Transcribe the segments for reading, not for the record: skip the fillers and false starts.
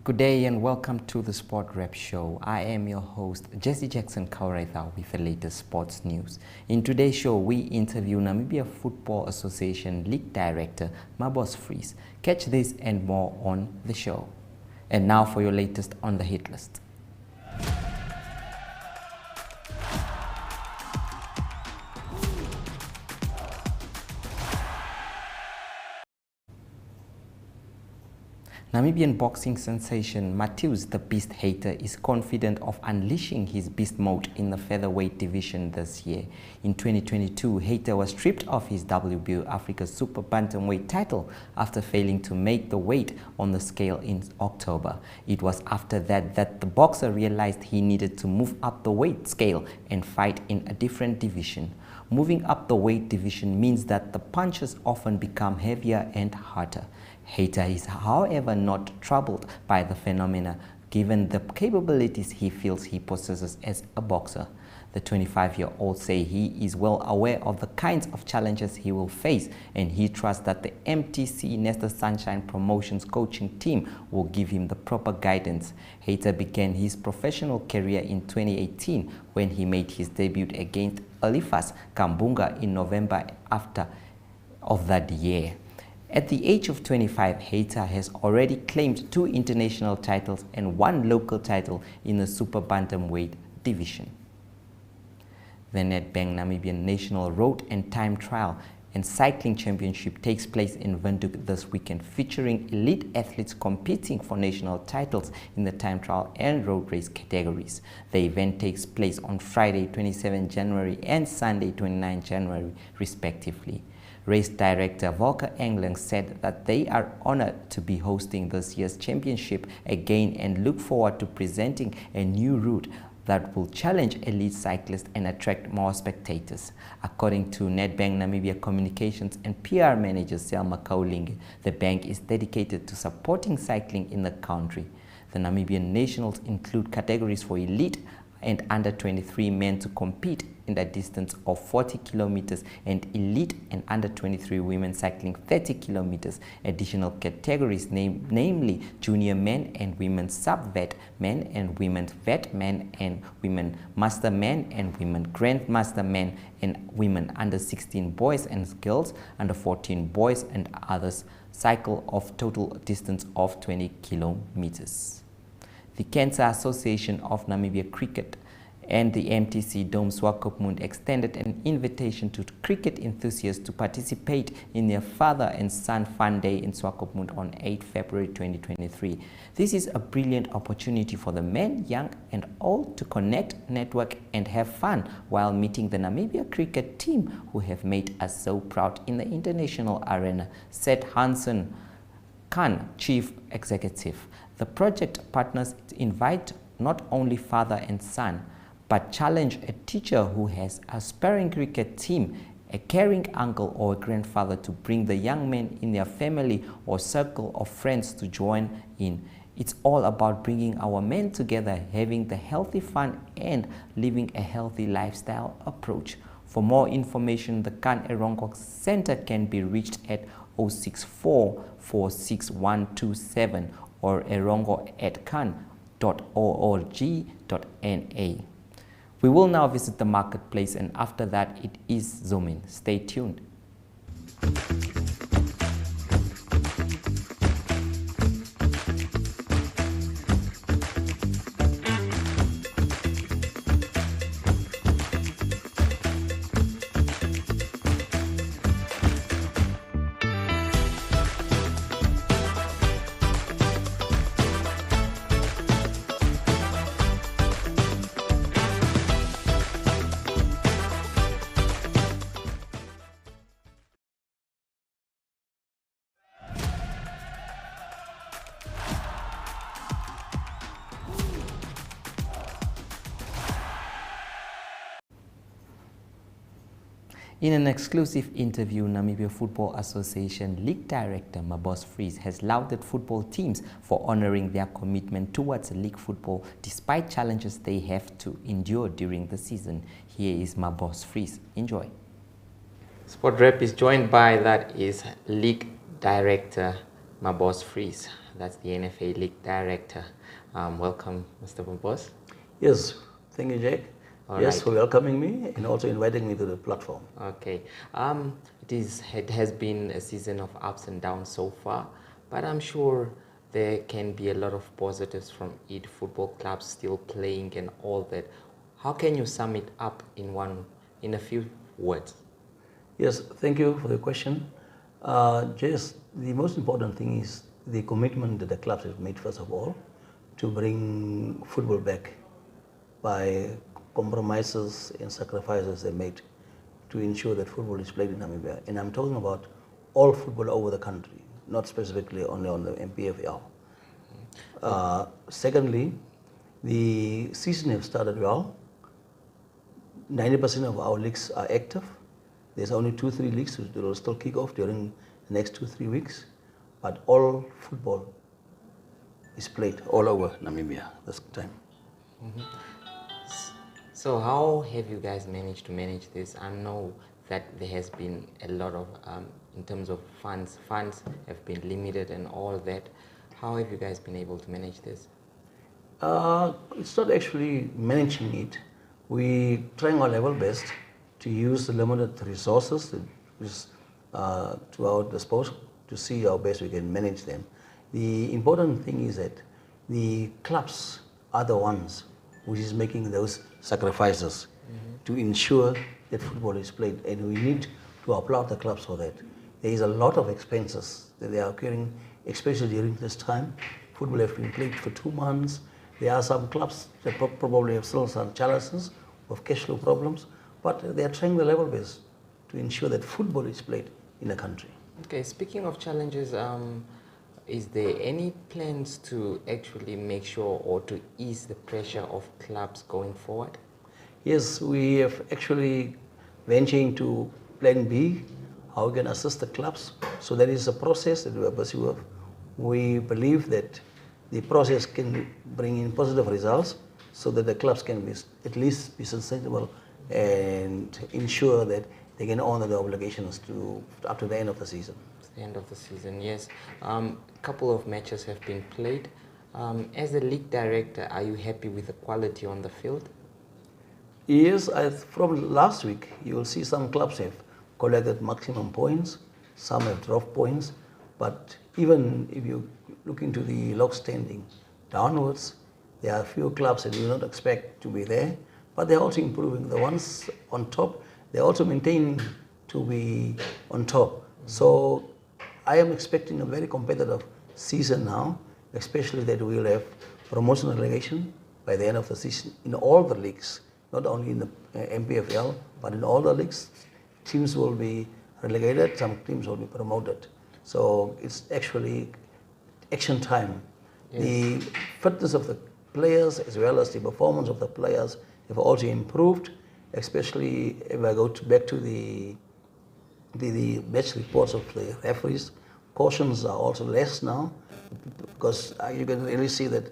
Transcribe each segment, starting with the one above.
Good day and welcome to the Sport Rep Show. I am your host, Jesse Jackson Kauraitha, with the latest sports news. In today's show, we interview Namibia Football Association League Director Mabos Vries. Catch this and more on the show. And now for your latest on the hit list. Namibian boxing sensation Matheus "The Beast" Hayter is confident of unleashing his beast mode in the featherweight division this year. In 2022, Hayter was stripped of his WBO Africa Super Bantamweight title after failing to make the weight on the scale in October. It was after that the boxer realized he needed to move up the weight scale and fight in a different division. Moving up the weight division means that the punches often become heavier and harder. Hayter is, however, not troubled by the phenomena given the capabilities he feels he possesses as a boxer. The 25-year-old says he is well aware of the kinds of challenges he will face, and he trusts that the MTC Nesta Sunshine Promotions coaching team will give him the proper guidance. Hayter began his professional career in 2018 when he made his debut against Elifas Kambunga in November of that year. At the age of 25, Hayter has already claimed 2 international titles and 1 local title in the Super Bantamweight division. The Nedbank Namibian National Road and Time Trial and Cycling Championship takes place in Windhoek this weekend, featuring elite athletes competing for national titles in the time trial and road race categories. The event takes place on Friday 27 January and Sunday 29 January respectively. Race director Volker England said that they are honored to be hosting this year's championship again and look forward to presenting a new route that will challenge elite cyclists and attract more spectators. According to Nedbank Namibia Communications and PR manager Selma Kaulinge, the bank is dedicated to supporting cycling in the country. The Namibian nationals include categories for elite and under 23 men to compete in the distance of 40 kilometers and elite and under 23 women cycling 30 kilometers. Additional categories namely junior men and women sub-vet men and women vet men and women master men and women grandmaster men and women under 16 boys and girls under 14 boys and others cycle of total distance of 20 kilometers. The Cancer Association of Namibia Cricket and the MTC Dome Swakopmund extended an invitation to cricket enthusiasts to participate in their Father and Son Fun Day in Swakopmund on 8 February 2023. This is a brilliant opportunity for the men, young and old to connect, network and have fun while meeting the Namibia cricket team who have made us so proud in the international arena, said Hansen Khan, Chief Executive. The project partners invite not only father and son, but challenge a teacher who has a aspiring cricket team, a caring uncle or a grandfather to bring the young men in their family or circle of friends to join in. It's all about bringing our men together, having the healthy fun and living a healthy lifestyle approach. For more information, the Khan Erongo Center can be reached at 064 46127 or erongo@khan.org.na. We will now visit the marketplace, and after that it is Zoom In. Stay tuned. In an exclusive interview, Namibia Football Association League Director Mabos Vries has lauded football teams for honoring their commitment towards league football despite challenges they have to endure during the season. Here is Mabos Vries. Enjoy. Sport Rep is joined by League Director Mabos Vries, that's the NFA League Director. Welcome, Mr. Mabos. Yes, thank you, Jake. All yes, right. for welcoming me and also inviting me to the platform. Okay. It has been a season of ups and downs so far, but I'm sure there can be a lot of positives from it. Football clubs still playing and all that. How can you sum it up in a few words? Yes, thank you for the question. Just the most important thing is the commitment that the clubs have made, first of all, to bring football back by compromises and sacrifices they made to ensure that football is played in Namibia. And I'm talking about all football over the country, not specifically only on the MPFL. Secondly, the season has started well. 90% of our leagues are active. There's only 2-3 leagues which will still kick off during the next 2-3 weeks. But all football is played all over Namibia this time. Mm-hmm. So how have you guys managed to manage this? I know that there has been a lot of, in terms of funds have been limited and all that. How have you guys been able to manage this? It's not actually managing it. We trying our level best to use the limited resources which is to our disposal to see how best we can manage them. The important thing is that the clubs are the ones which is making those sacrifices to ensure that football is played, and we need to applaud the clubs for that. There is a lot of expenses that they are occurring, especially during this time. Football has been played for 2 months. There are some clubs that probably have still some challenges of cash flow problems, but they are trying the level best to ensure that football is played in the country. Okay, speaking of challenges, is there any plans to actually make sure or to ease the pressure of clubs going forward? Yes, we have actually ventured into Plan B, how we can assist the clubs. So that is a process that we are pursuing. We believe that the process can bring in positive results so that the clubs can be, at least be sustainable and ensure that they can honor the obligations up to the end of the season. The end of the season, yes. A couple of matches have been played. As the league director, are you happy with the quality on the field? Yes, from last week, you will see some clubs have collected maximum points, some have dropped points, but even if you look into the log standing downwards, there are a few clubs that you do not expect to be there, but they're also improving. The ones on top, they're also maintaining to be on top. So I am expecting a very competitive season now, especially that we will have promotion relegation by the end of the season in all the leagues, not only in the MPFL, but in all the leagues. Teams will be relegated, some teams will be promoted. So it's actually action time. Yes. The fitness of the players as well as the performance of the players have also improved, especially if I go back to the match reports of the referees. Cautions are also less now because you can really see that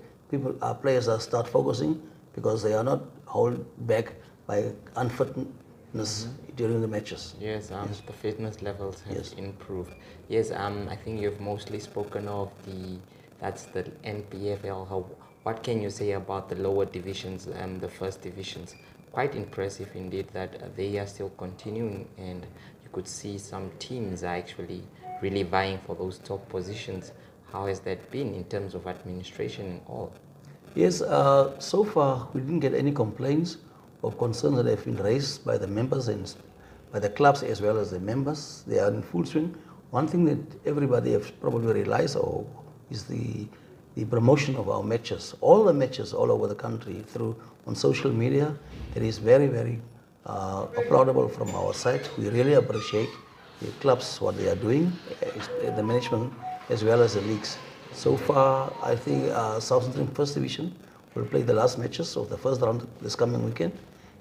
players are start focusing because they are not held back by unfitness during the matches. Yes, yes, the fitness levels have yes. improved. Yes, I think you've mostly spoken of that's the NPFL. What can you say about the lower divisions and the first divisions? Quite impressive indeed that they are still continuing, and you could see some teams are actually really vying for those top positions. How has that been in terms of administration and all? Yes, so far we didn't get any complaints or concerns that have been raised by the members and by the clubs as well as the members. They are in full swing. One thing that everybody has probably realized is the promotion of our matches. All the matches all over the country on social media. It is very, very applaudable from our side. We really appreciate the clubs, what they are doing, the management as well as the leagues. So far, I think Southern First Division will play the last matches of the first round this coming weekend,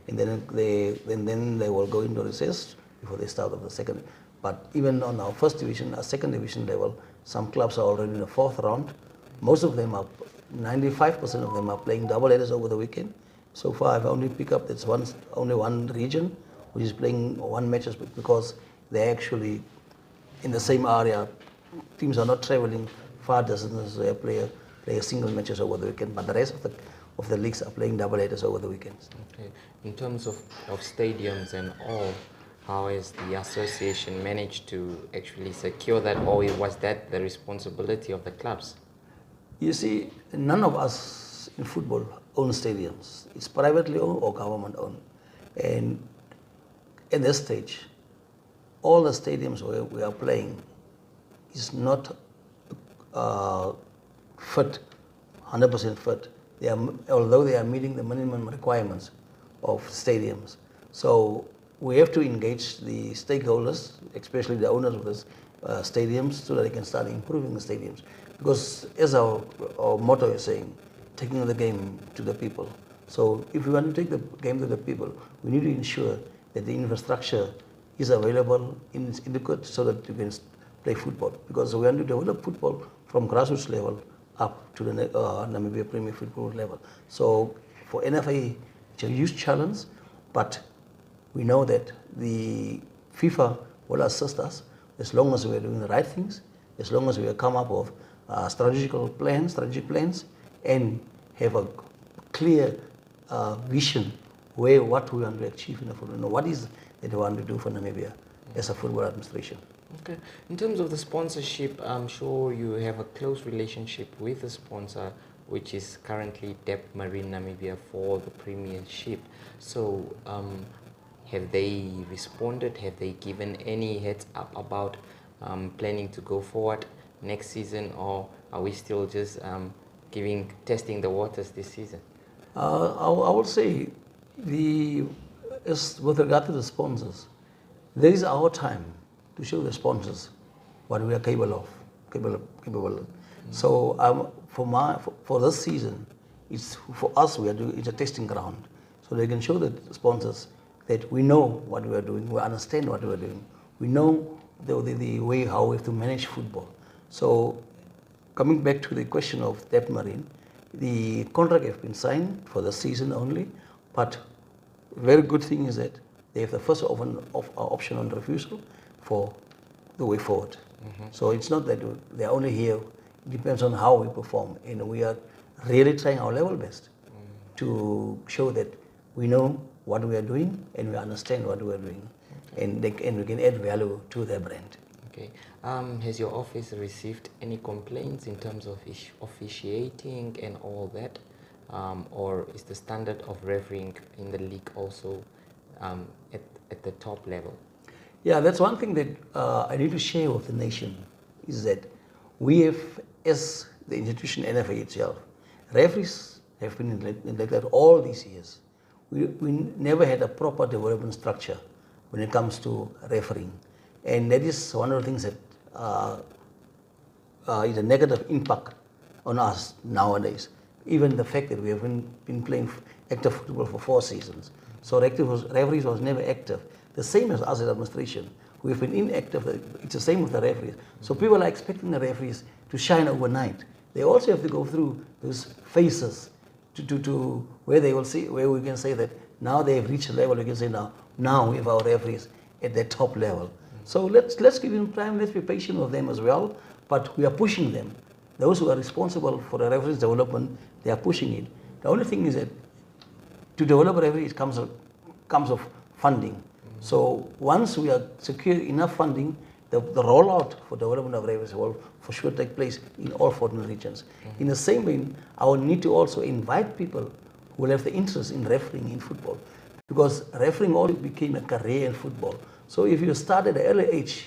and then they will go into recess before they start of the second. But even on our first division, our second division level, some clubs are already in the fourth round. Most of them 95% of them are playing double headers over the weekend. So far, I've only picked up only one region which is playing one matches because they're actually in the same area teams are not traveling far distances to play a single matches over the weekend, but the rest of the leagues are playing double headers over the weekends. Okay. In terms of stadiums and all, how has the association managed to actually secure that, or was that the responsibility of the clubs? You see, none of us in football own stadiums. It's privately owned or government owned. And at this stage, all the stadiums where we are playing is not fit, 100% fit. Although they are meeting the minimum requirements of stadiums. So we have to engage the stakeholders, especially the owners of the stadiums, so that they can start improving the stadiums. Because as our motto is saying, taking the game to the people. So if we want to take the game to the people, we need to ensure that the infrastructure is available in its adequate so that you can play football. Because we want to develop football from grassroots level up to the Namibia Premier Football level. So for NFA, it's a huge challenge, but we know that the FIFA will assist us as long as we are doing the right things, as long as we have come up with strategic plans, and have a clear vision what we want to achieve in the football. What is that we want to do for Namibia as a football administration. Okay. In terms of the sponsorship, I'm sure you have a close relationship with the sponsor, which is currently Dep Marine Namibia for the Premiership. So have they responded? Have they given any heads up about planning to go forward next season, or are we still just testing the waters this season? I would say with regard to the sponsors, there is our time to show the sponsors what we are capable of. So for this season, it's for us it's a testing ground, so they can show the sponsors that we know what we are doing, we understand what we are doing, we know the way how we have to manage football. So coming back to the question of Dep Marine, the contract has been signed for the season only, but very good thing is that they have the first option on refusal for the way forward. So it's not that they are only here, it depends on how we perform, and we are really trying our level best to show that we know what we are doing and we understand what we are doing, and we can add value to their brand. Okay. Has your office received any complaints in terms of officiating and all that? Or is the standard of refereeing in the league also at the top level? Yeah, that's one thing that I need to share with the nation, is that we have, as the institution NFA itself, referees have been neglected all these years. We never had a proper development structure when it comes to refereeing. And that is one of the things that is a negative impact on us nowadays. Even the fact that we have been playing active football for 4 seasons. So referees was never active. The same as us as administration. We've been inactive. It's the same with the referees. So people are expecting the referees to shine overnight. They also have to go through those phases to where they will see, where we can say that now they have reached a level. We can say now we have our referees at that top level. So let's give them time. Let's be patient with them as well. But we are pushing them. Those who are responsible for the referees development, they are pushing it. The only thing is that to develop a referee, it comes of funding. So once we are secure enough funding, the rollout for development of referees will for sure take place in all 14 regions. In the same way, I will need to also invite people who will have the interest in refereeing in football, because refereeing already became a career in football. So if you start at an early age,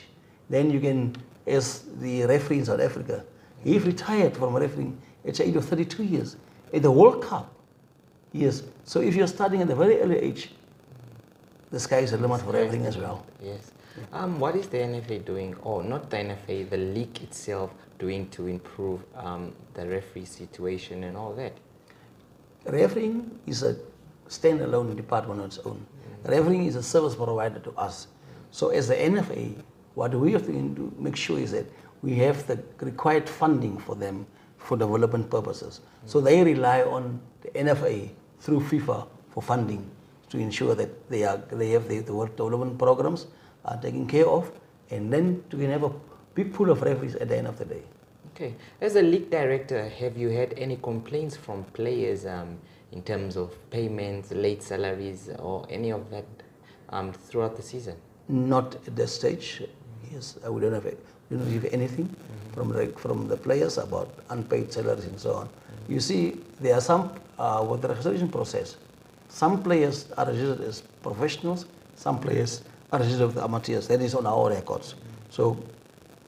then you can, as the referee in South Africa, he retired from refereeing at the age of 32 years at the World Cup. Yes. So if you're starting at a very early age, the sky is the limit for everything as well. Yes. What is the NFA doing, or not the NFA, the league itself doing to improve the referee situation and all that? Refereeing is a standalone department on its own. Refereeing is a service provider to us. So as the NFA, what we have to make sure is that we have the required funding for them for development purposes. So they rely on the NFA through FIFA for funding to ensure that they have the development programs are taken care of, and then to have a big pool of referees at the end of the day. Okay. As a league director, have you had any complaints from players in terms of payments, late salaries, or any of that throughout the season? Not at this stage. Yes, we don't have anything from the players about unpaid salaries and so on. You see, there are some with the registration process. Some players are registered as professionals. Some players are registered with amateurs. That is on our records. So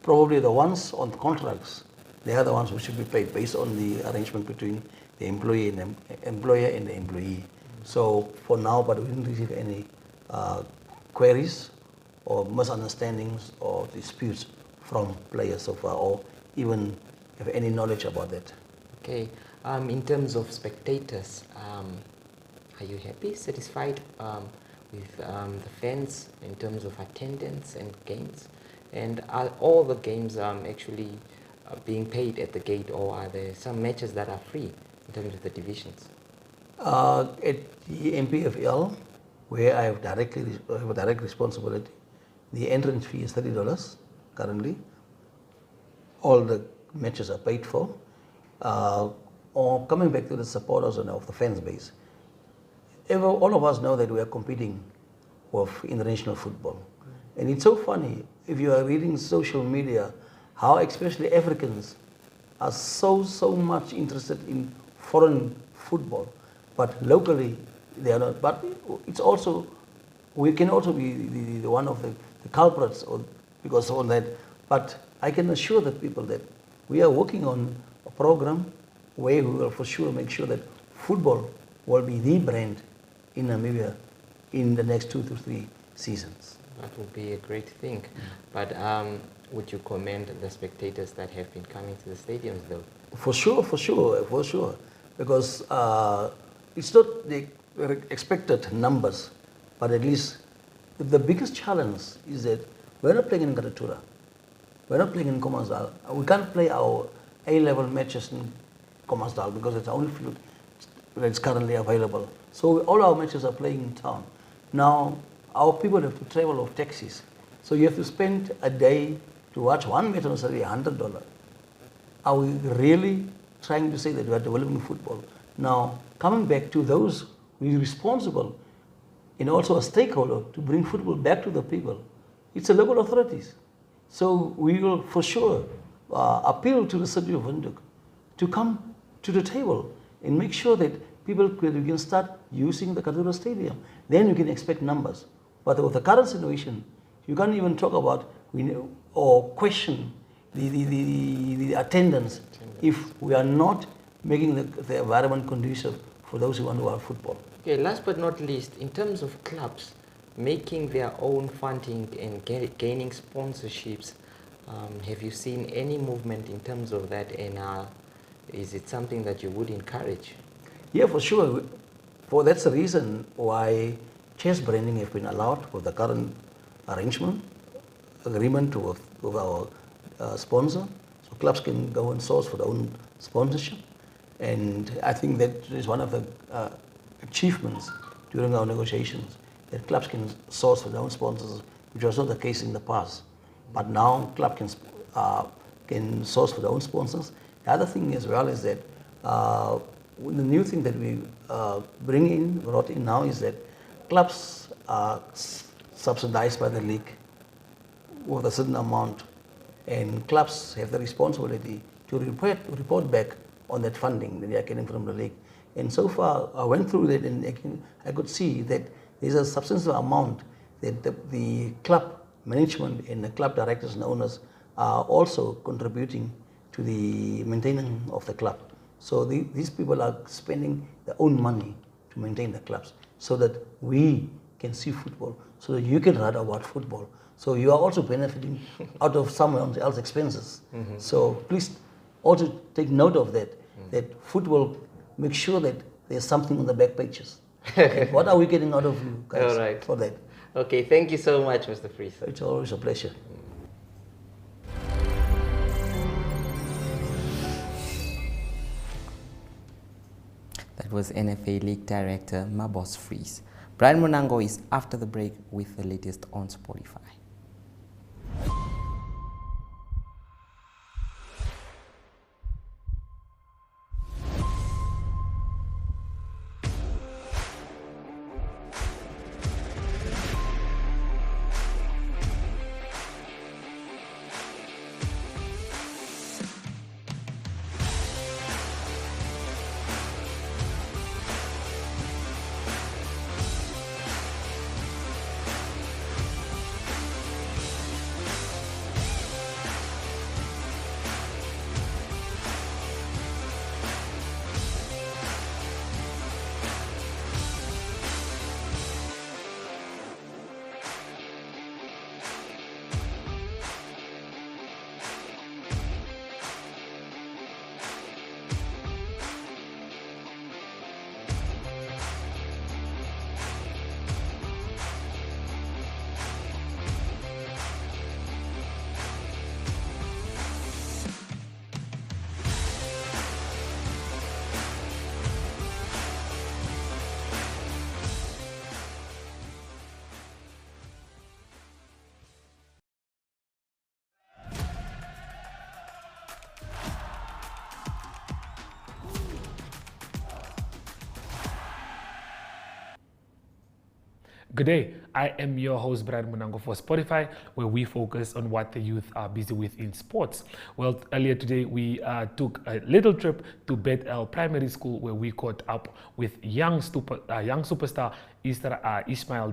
probably the ones on contracts, they are the ones who should be paid based on the arrangement between the employee and the employer and the employee. So for now, but we didn't receive any queries or misunderstandings or disputes from players so far, or even have any knowledge about that. Okay. In terms of spectators, are you happy, satisfied with the fans in terms of attendance and games? And are all the games actually being paid at the gate, or are there some matches that are free in terms of the divisions? At the MPFL, where I have a direct responsibility, the entrance fee is $30 currently. All the matches are paid for. Or coming back to the supporters of the fans base, all of us know that we are competing with international football. And it's so funny, if you are reading social media, how especially Africans are so much interested in foreign football, but locally they are not. But it's also, we can also be the one of the culprits because of that. But I can assure the people that we are working on a program where we will for sure make sure that football will be the brand in Namibia in the next 2 to 3 seasons. That would be a great thing. But would you commend the spectators that have been coming to the stadiums though? For sure. Because it's not the expected numbers, but at least the biggest challenge is that we're not playing in Garatura. We're not playing in Komasdal. We can't play our A-level matches in Komasdal because it's the only field that's currently available. So all our matches are playing in town. Now, our people have to travel with taxis. So you have to spend a day to watch one match on Saturday, $100. Are we really trying to say that we are developing football? Now, coming back to those who are responsible and also a stakeholder to bring football back to the people, it's the local authorities. So we will for sure appeal to the city of Windhoek to come to the table and make sure that people can start using the Kadura Stadium. Then you can expect numbers. But with the current situation, you can't even talk about or question the attendance if we are not making the environment conducive for those who want to have football. Okay, last but not least, in terms of clubs making their own funding and gaining sponsorships, have you seen any movement in terms of that, and is it something that you would encourage? Yeah, for sure. That's the reason why chess branding has been allowed with the current agreement with our sponsor. So clubs can go and source for their own sponsorship. And I think that is one of the achievements during our negotiations, that clubs can source for their own sponsors, which was not the case in the past. But now club can source for their own sponsors. The other thing as well is that the new thing that we brought in now is that clubs are subsidized by the league with a certain amount, and clubs have the responsibility to report back on that funding that they are getting from the league. And so far, I went through that and I could see that there's a substantial amount that the club management and the club directors and owners are also contributing to the maintaining of the club. So these people are spending their own money to maintain the clubs so that we can see football, so that you can write about football. So you are also benefiting out of someone else's expenses. So please also take note of that, that football, make sure that there's something on the back pages. What are we getting out of you guys for that? Okay, thank you so much, Mr. Vries. It's always a pleasure. That was NFA League Director Mabos Vries. Brian Monango is after the break with the latest on Spotify. Good day, I am your host Brian Munango for Spotify, where we focus on what the youth are busy with in sports. Well, earlier today we took a little trip to Bethel Primary School, where we caught up with young superstar Ismail,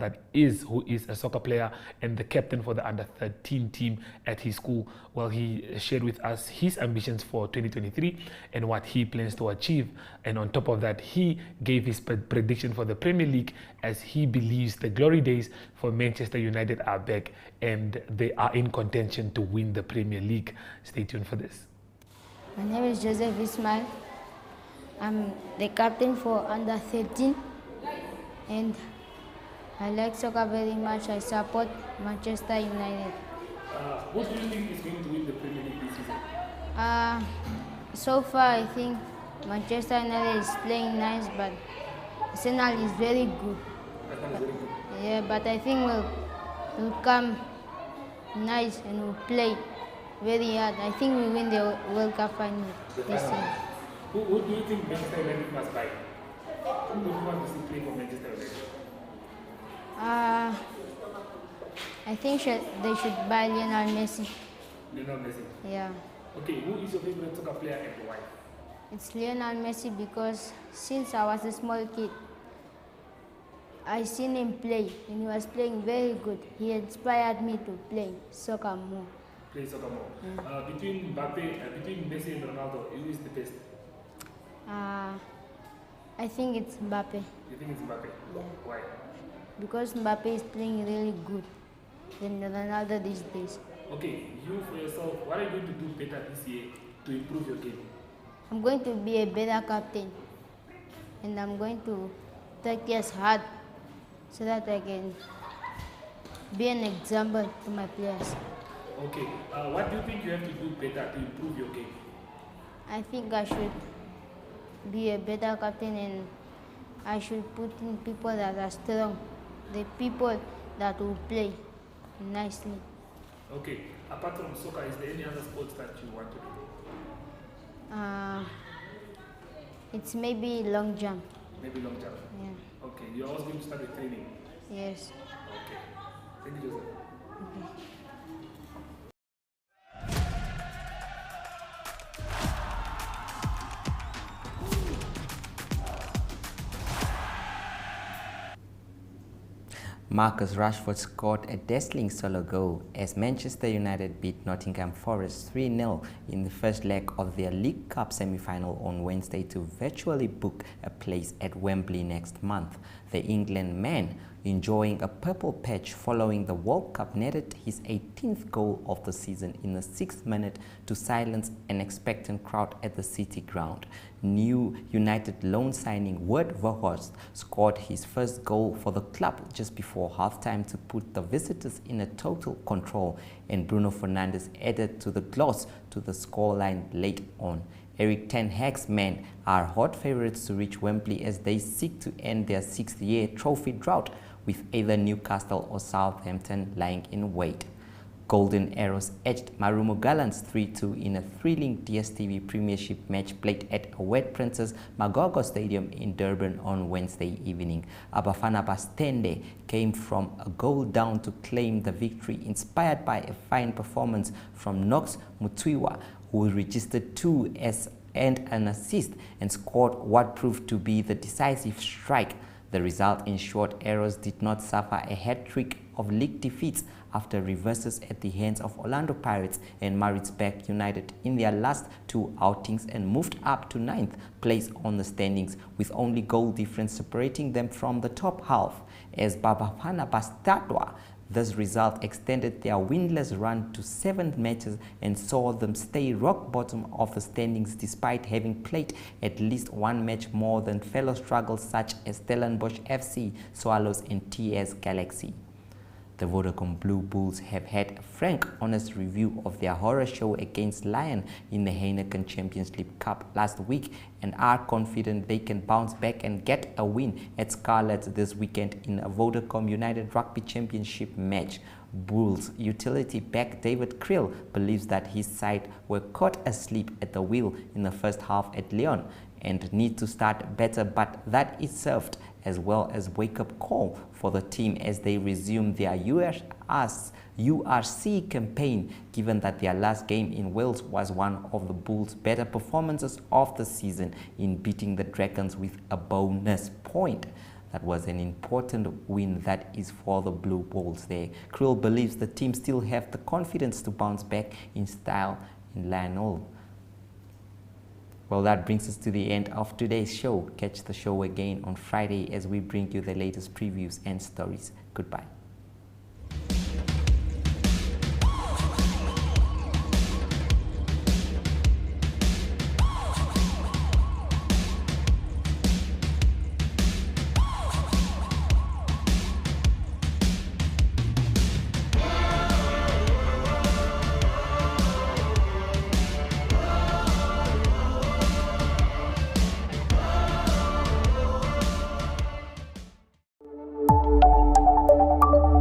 who is a soccer player and the captain for the under-13 team at his school. Well, he shared with us his ambitions for 2023 and what he plans to achieve. And on top of that, he gave his prediction for the Premier League, as he believes the glory days for Manchester United are back and they are in contention to win the Premier League. Stay tuned for this. My name is Joseph Ismail. I'm the captain for under-13 and I like soccer very much. I support Manchester United. What do you think is going to win the Premier League this season? So far I think Manchester United is playing nice, but Arsenal is very good. Yeah, but I think we'll come nice and we'll play very hard. I think we win the World Cup final this year. Who do you think Manchester United must buy? Who would you want to see play for Manchester United? I think they should buy Lionel Messi. Lionel Messi? Yeah. Okay, who is your favorite soccer player and why? It's Lionel Messi because since I was a small kid, I seen him play and he was playing very good. He inspired me to play soccer more. Play soccer more. Between Messi and Ronaldo, who is the best? I think it's Mbappe. You think it's Mbappe? Yeah. Why? Because Mbappe is playing really good than Ronaldo these days. Okay, you for yourself, what are you going to do better this year to improve your game? I'm going to be a better captain and I'm going to practice hard so that I can be an example to my players. Okay, what do you think you have to do better to improve your game? I think I should be a better captain and I should put in people that are strong, the people that will play nicely. Okay, apart from soccer, is there any other sports that you want to do? It's maybe long jump. Maybe long jump? Yeah. Okay, you're also going to start with training? Yes. Okay, thank you, Joseph. Okay. Marcus Rashford scored a dazzling solo goal as Manchester United beat Nottingham Forest 3-0 in the first leg of their League Cup semi-final on Wednesday to virtually book a place at Wembley next month. The England man, enjoying a purple patch following the World Cup, netted his 18th goal of the season in the 6th minute to silence an expectant crowd at the City ground. New United loan signing Wout Weghorst scored his first goal for the club just before halftime to put the visitors in a total control, and Bruno Fernandes added to the gloss to the scoreline late on. Erik ten Hag's men are hot favourites to reach Wembley as they seek to end their 6th-year trophy drought, with either Newcastle or Southampton lying in wait. Golden Arrows edged Marumo Gallants 3-2 in a thrilling DStv Premiership match played at Wet Princess Magogo Stadium in Durban on Wednesday evening. Abafana Bastende came from a goal down to claim the victory, inspired by a fine performance from Knox Mutwiwa, who registered 2 and an assist and scored what proved to be the decisive strike. The result ensured Arrows did not suffer a hat-trick of league defeats after reverses at the hands of Orlando Pirates and Maritzburg United in their last 2 outings, and moved up to 9th place on the standings, with only goal difference separating them from the top half. As Bafana Bastadwa, this result extended their winless run to 7 matches and saw them stay rock bottom of the standings despite having played at least 1 match more than fellow struggles such as Stellenbosch FC, Swallows and TS Galaxy. The Vodacom Blue Bulls have had a frank, honest review of their horror show against Lyon in the Heineken Champions League Cup last week and are confident they can bounce back and get a win at Scarlets this weekend in a Vodacom United Rugby Championship match. Bulls utility back David Krill believes that his side were caught asleep at the wheel in the first half at Lyon and need to start better, but that is served as well as wake-up call for the team as they resume their URC campaign, given that their last game in Wales was one of the Bulls' better performances of the season in beating the Dragons with a bonus point. That was an important win that is for the Blue Bulls there. Kriel believes the team still have the confidence to bounce back in style in Lionel. Well, that brings us to the end of today's show. Catch the show again on Friday as we bring you the latest previews and stories. Goodbye.